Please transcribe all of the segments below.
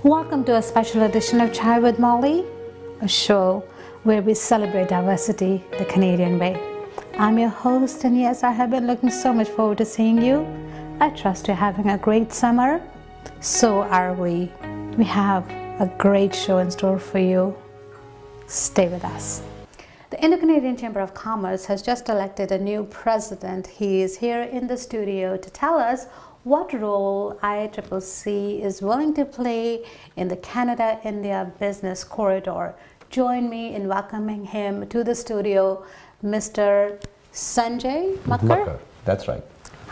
Welcome to a special edition of Chai with Molly, a show where we celebrate diversity the Canadian way. I'm your host, and yes, I have been looking so much forward to seeing you. I trust you're having a great summer. So are we. We have a great show in store for you. Stay with us. The Indo-Canadian Chamber of Commerce has just elected a new president. He is here in the studio to tell us what role ICCC is willing to play in the Canada-India business corridor. Join me in welcoming him to the studio, Mr. Sanjay Makkar. Makkar, that's right.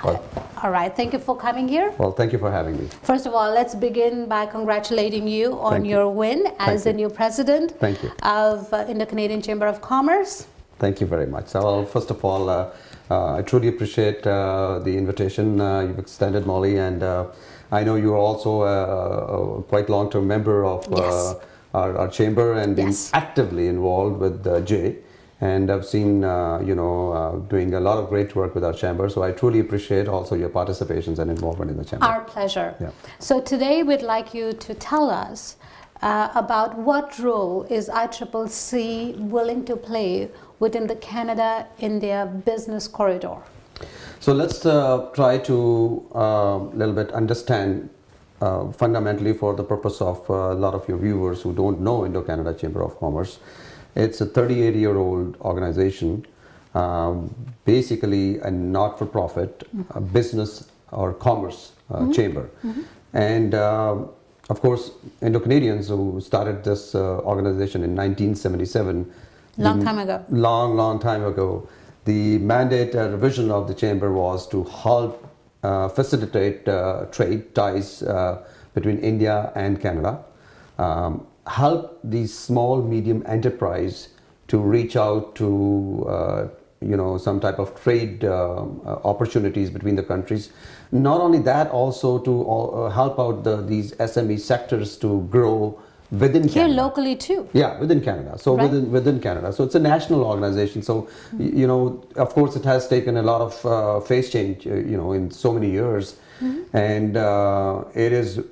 Well, all right, thank you for coming here. well, thank you for having me. First of all, let's begin by congratulating you on your win as the new president of Indo-Canadian Chamber of Commerce. Thank you very much. So, well, first of all, I truly appreciate the invitation you've extended, Molly, and I know you're also a quite long-term member of our chamber and been actively involved with Jay. And I've seen, doing a lot of great work with our chamber. So I truly appreciate also your participations and involvement in the chamber. Our pleasure. Yeah. So today we'd like you to tell us about what role is ICCC willing to play within the Canada-India business corridor. So let's try to little bit understand fundamentally, for the purpose of a lot of your viewers who don't know Indo-Canada Chamber of Commerce. It's a 38-year-old organization, basically a not-for-profit business or commerce chamber. And of course, Indo-Canadians who started this organization in 1977. Long time ago. Long time ago. The mandate and vision of the chamber was to help facilitate trade ties between India and Canada. Help these small medium enterprise to reach out to some type of trade opportunities between the countries. Not only that, also to help out these SME sectors to grow within Canada. Here locally too. Yeah, within Canada. So within Canada. So it's a national organization. So of course, it has taken a lot of phase change in so many years, and it is a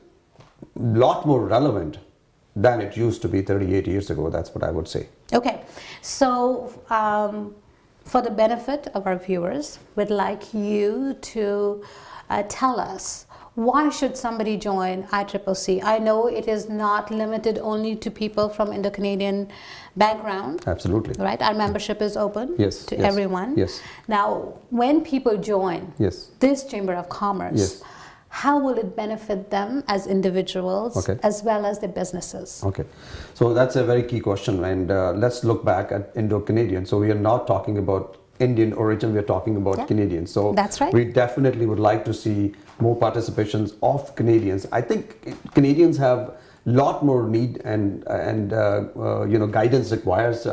lot more relevant than it used to be 38 years ago. That's what I would say. Okay. So for the benefit of our viewers, we'd like you to tell us, why should somebody join ICCC? I know it is not limited only to people from Indo-Canadian background. Absolutely. Right? Our membership is open to everyone. Yes. Now, when people join this Chamber of Commerce, how will it benefit them as individuals as well as their businesses? Okay, so that's a very key question, and let's look back at Indo-Canadian. So we are not talking about Indian origin, we are talking about Canadians. So that's right. We definitely would like to see more participations of Canadians. I think Canadians have a lot more need and guidance requires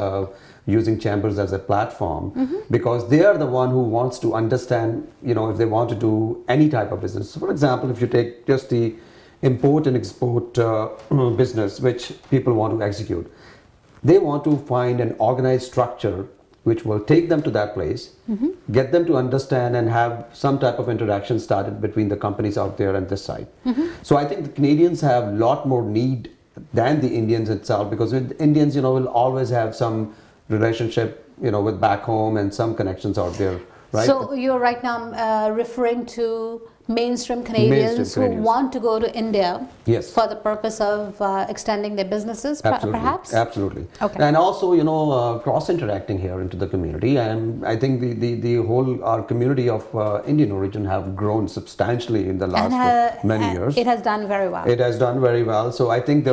using chambers as a platform, because they are the one who wants to understand, if they want to do any type of business. So for example, if you take just the import and export business, which people want to execute, they want to find an organized structure which will take them to that place, get them to understand and have some type of interaction started between the companies out there and this side. So I think the Canadians have a lot more need than the Indians itself, because with Indians, will always have some relationship, with back home and some connections out there, right? So you're right now referring to mainstream Canadians who want to go to India for the purpose of extending their businesses, perhaps? Absolutely. Okay. And also, cross-interacting here into the community. And I think our community of Indian origin have grown substantially in the last many years. It has done very well. It has done very well. So I think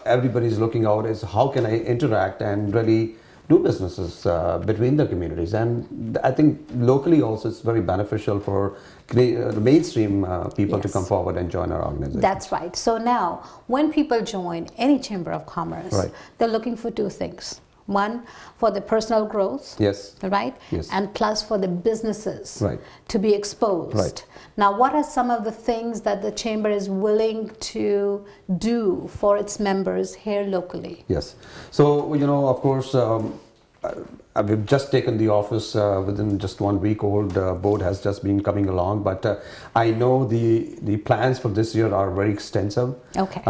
everybody's looking out is how can I interact and really do businesses between the communities. And I think locally also it's very beneficial for the mainstream people to come forward and join our organization. That's right. So now, when people join any Chamber of Commerce, they're looking for two things. One, for the personal growth, right? And plus for the businesses to be exposed. Now, what are some of the things that the Chamber is willing to do for its members here locally? Yes. So, of course, we've just taken the office within just 1 week old. Board has just been coming along, but I know the plans for this year are very extensive. Okay.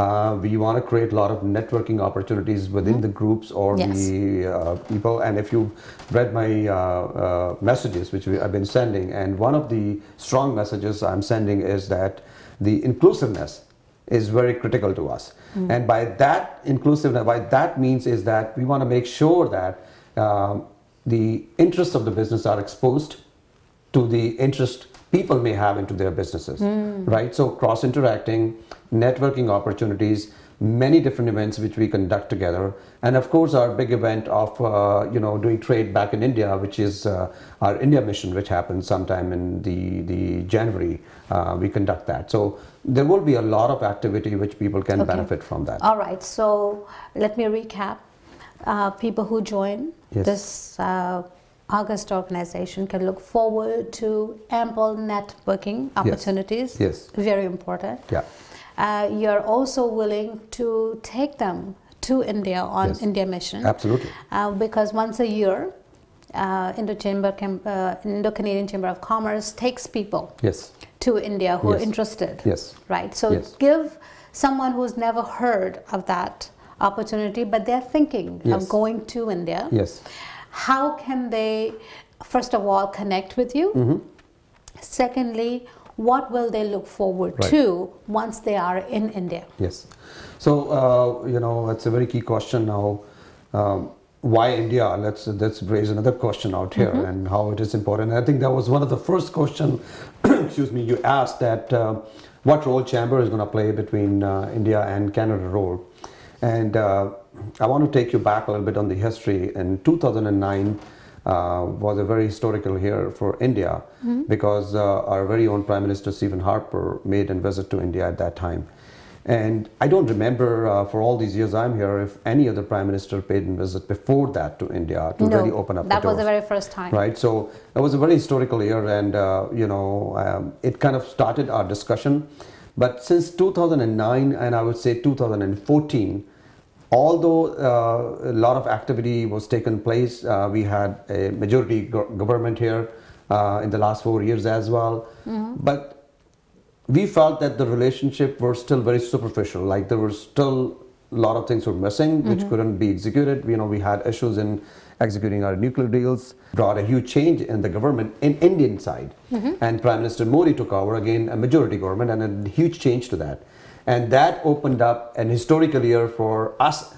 We want to create a lot of networking opportunities within the groups or the people. And if you've read my messages, which I've been sending, and one of the strong messages I'm sending is that the inclusiveness is very critical to us. And by that inclusiveness, what that means is that we want to make sure that the interests of the business are exposed to the interest people may have into their businesses, right? So cross-interacting, networking opportunities, many different events which we conduct together, and of course our big event of doing trade back in India, which is our India mission, which happens sometime in the January. We conduct that, so there will be a lot of activity which people can benefit from that. All right, so let me recap. People who join this August organization can look forward to ample networking opportunities. Yes. Very important. Yeah. You're also willing to take them to India on India mission. Absolutely. Because once a year, Indo-Canadian Chamber of Commerce takes people to India who are interested. Yes. Right. So give someone who's never heard of that opportunity, but they're thinking of going to India. Yes. How can they, first of all, connect with you? Secondly, what will they look forward to once they are in India? Yes. So, it's a very key question now. Why India? Let's raise another question out here and how it is important. I think that was one of the first questions, excuse me, you asked, that what role Chamber is going to play between India and Canada role. And I want to take you back a little bit on the history. In 2009 was a very historical year for India because our very own Prime Minister Stephen Harper made a visit to India at that time. And I don't remember for all these years I'm here if any other Prime Minister paid a visit before that to India to really open up the doors. That was the very first time. Right, so it was a very historical year, and it kind of started our discussion. But since 2009 and I would say 2014, although a lot of activity was taken place, we had a majority government here in the last 4 years as well. But we felt that the relationship were still very superficial. Like there were still a lot of things were missing, which couldn't be executed. We had issues in executing our nuclear deals, brought a huge change in the government in Indian side. And Prime Minister Modi took over, again, a majority government, and a huge change to that. And that opened up an historical year for us,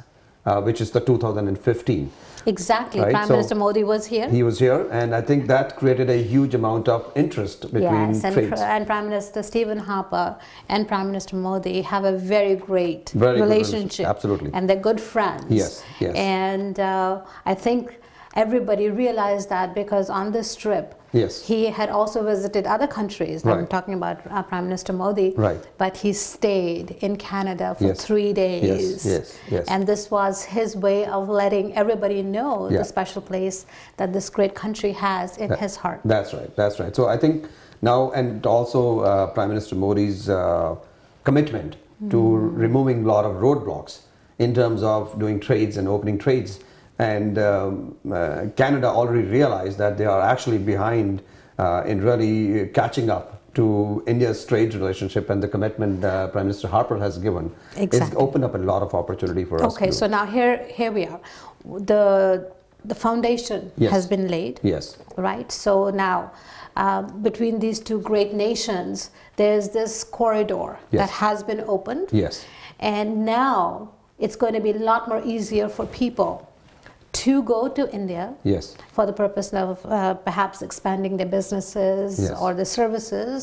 which is the 2015. Exactly. Right? Prime Minister Modi was here. He was here, and I think that created a huge amount of interest between trades. And Prime Minister Stephen Harper and Prime Minister Modi have a very great relationship. Absolutely. And they're good friends. Yes, yes. And I think everybody realized that because on this trip, he had also visited other countries. I'm talking about Prime Minister Modi. But he stayed in Canada for 3 days. And this was his way of letting everybody know the special place that this great country has in his heart. That's right. That's right. So I think now, and also Prime Minister Modi's commitment to removing a lot of roadblocks in terms of doing trades and opening trades. And Canada already realized that they are actually behind in really catching up to India's trade relationship, and the commitment Prime Minister Harper has given has opened up a lot of opportunity for us. Okay, so now here we are. The foundation has been laid. Right. So now between these two great nations, there's this corridor that has been opened. And now it's going to be a lot more easier for people to go to India for the purpose of perhaps expanding their businesses or the services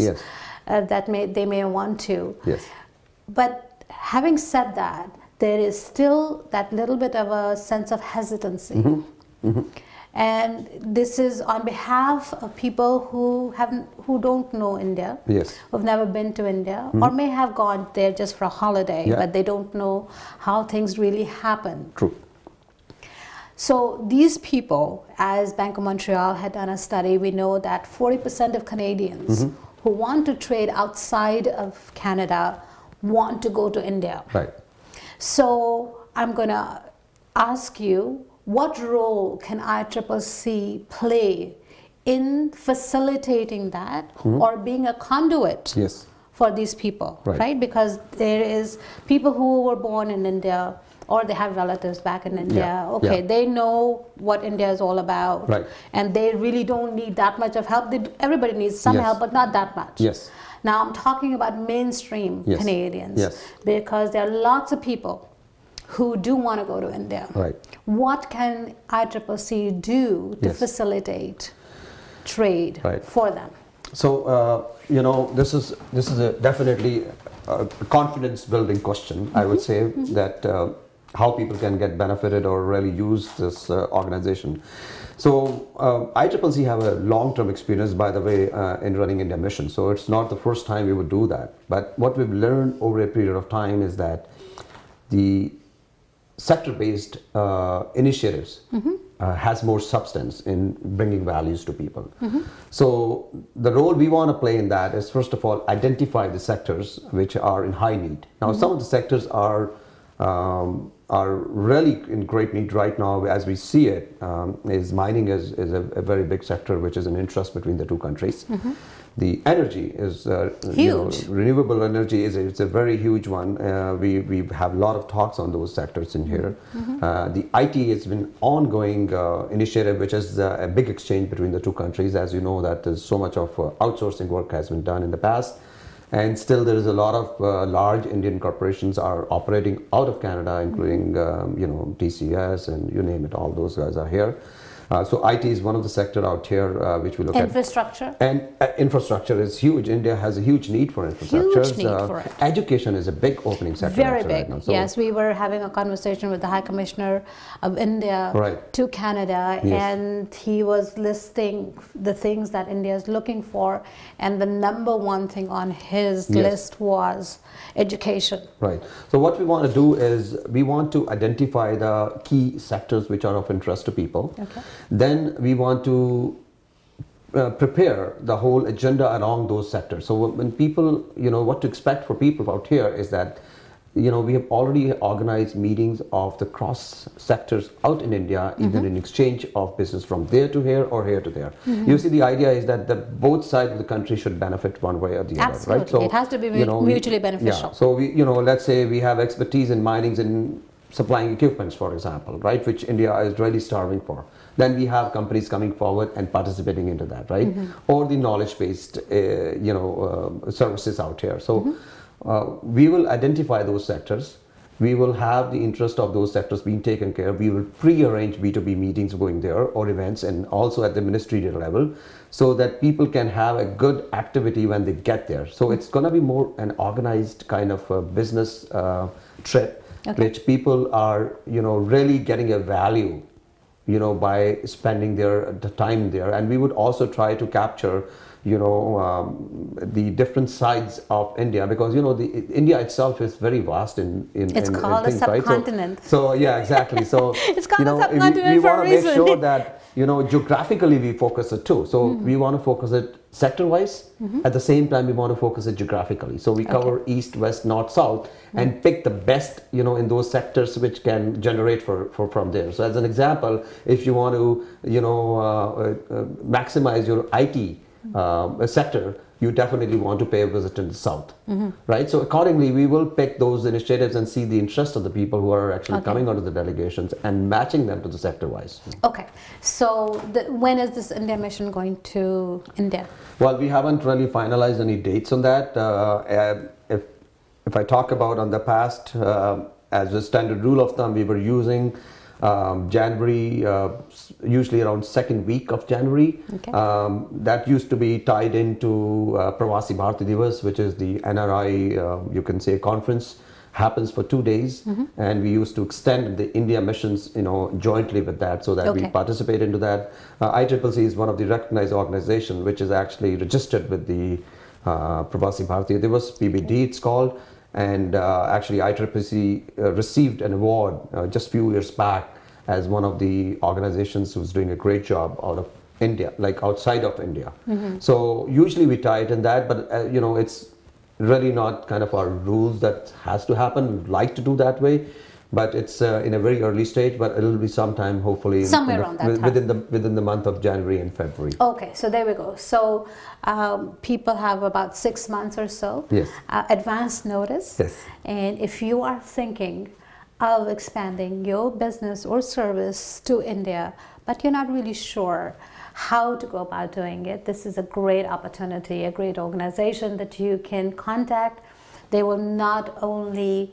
that they may want to. But having said that, there is still that little bit of a sense of hesitancy. And this is on behalf of people who don't know India, who've never been to India, or may have gone there just for a holiday, but they don't know how things really happen. So these people, as Bank of Montreal had done a study, we know that 40% of Canadians who want to trade outside of Canada want to go to India. So I'm going to ask you, what role can ICCC play in facilitating that or being a conduit Yes. for these people, Right. right? Because there is people who were born in India or they have relatives back in India. Yeah. Okay, Yeah. they know what India is all about, Right. and they really don't need that much of help. Everybody needs some Yes. help, but not that much. Yes. Now I'm talking about mainstream Yes. Canadians, Yes. because there are lots of people who do want to go to India. Right. What can ICCC do to Yes. facilitate trade Right. for them? So you know, this is definitely a confidence building question. I would say that how people can get benefited or really use this organization. So ICCC have a long-term experience, by the way, in running India mission. So it's not the first time we would do that. But what we've learned over a period of time is that the sector-based initiatives has more substance in bringing values to people. So the role we want to play in that is, first of all, identify the sectors which are in high need. Now, some of the sectors are really in great need right now, as we see it. Is mining is a very big sector, which is an interest between the two countries. The energy is Huge. Renewable energy is it's a very huge one. We have a lot of talks on those sectors in here. The IT has been ongoing initiative, which is a big exchange between the two countries. As you know, that there's so much of outsourcing work has been done in the past, and still there is a lot of large Indian corporations are operating out of Canada, including you know, TCS and you name it. All those guys are here. So IT is one of the sector out here which we look Infrastructure. at. And infrastructure is huge. India has a huge need for infrastructure. Huge need for it. Education is a big opening sector. Very actually big. right now. So Yes, we were having a conversation with the High Commissioner of India Right. to Canada, Yes. and he was listing the things that India is looking for, and the number one thing on his Yes. list was education. Right. So what we want to do is we want to identify the key sectors which are of interest to people. Okay. Then we want to prepare the whole agenda around those sectors. So when people, you know, what to expect for people out here is that, you know, we have already organized meetings of the cross sectors out in India, either in exchange of business from there to here or here to there. You see, the idea is that both sides of the country should benefit one way or the other, Absolutely. right? So It has to be you know, mutually beneficial. Yeah. So we, you know, let's say we have expertise in minings and supplying equipments, for example, right, which India is really starving for. Then we have companies coming forward and participating into that, right? Or the knowledge-based, you know, services out here. So we will identify those sectors. We will have the interest of those sectors being taken care of. We will pre-arrange B2B meetings going there or events, and also at the ministerial level, so that people can have a good activity when they get there. So it's going to be more an organized kind of a business trip, which people are, you know, really getting a value, you know, by spending the time there. And we would also try to capture, you know, the different sides of India, because, you know, India itself is very vast in It's called a things, right? subcontinent. So yeah, exactly. So It's called you know, a subcontinent we for a want to make reason. sure that, you know, geographically we focus it too. So we want to focus it sector-wise. At the same time, we want to focus it geographically. So we cover east, west, north, south, and pick the best, you know, in those sectors which can generate from there. So as an example, if you want to, you know, maximize your IT sector, you definitely want to pay a visit in the south, right? So accordingly, we will pick those initiatives and see the interest of the people who are actually coming onto the delegations and matching them to the sector-wise. Okay, so when is this India mission going to India? Well, we haven't really finalized any dates on that. If I talk about on the past, as a standard rule of thumb, we were using January, usually around second week of January. Okay. That used to be tied into Pravasi Bharati Divas, which is the NRI, you can say, conference. Happens for 2 days, and we used to extend the India missions, you know, jointly with that, so that we participate into that. ICCC is one of the recognized organizations which is actually registered with the Pravasi Bharati Divas, PBD it's called. And actually ICCC received an award just a few years back as one of the organizations who's doing a great job out of India, like outside of India. So usually we tie it in that, but you know, it's really not kind of our rules that has to happen. We'd like to do that way, but it's in a very early stage, but it'll be sometime hopefully somewhere around that time. within the month of January and February. Okay, so there we go. So people have about 6 months or so Yes. Advance notice. Yes. And if you are thinking of expanding your business or service to India, but you're not really sure how to go about doing it, this is a great opportunity, a great organization that you can contact. They will not only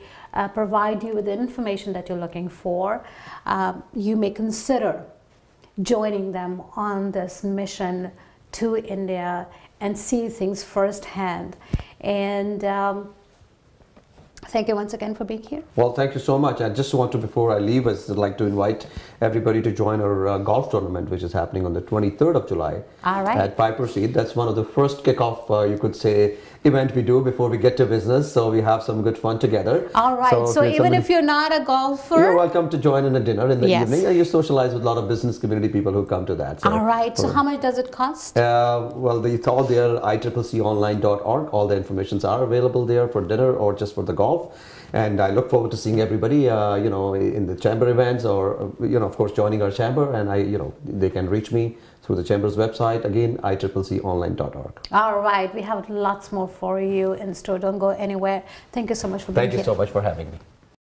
provide you with the information that you're looking for, you may consider joining them on this mission to India and see things firsthand. And thank you once again for being here. Well, thank you so much. I just want to, before I leave, I'd like to invite everybody to join our golf tournament, which is happening on the 23rd of July. All right. At Piper Seat. That's one of the first kickoff, you could say, event we do before we get to business. So we have some good fun together. All right. So even if you're not a golfer, you're welcome to join in a dinner in the Yes. evening. And you socialize with a lot of business community people who come to that. So, all right. So how much does it cost? well, it's all there, ICCConline.org. All the informations are available there for dinner or just for the golf. And I look forward to seeing everybody, you know, in the chamber events or, you know, of course, joining our chamber. And they can reach me through the chamber's website. Again, ICCConline.org. All right. We have lots more for you in store. Don't go anywhere. Thank you so much for being here. Thank you so much for having me.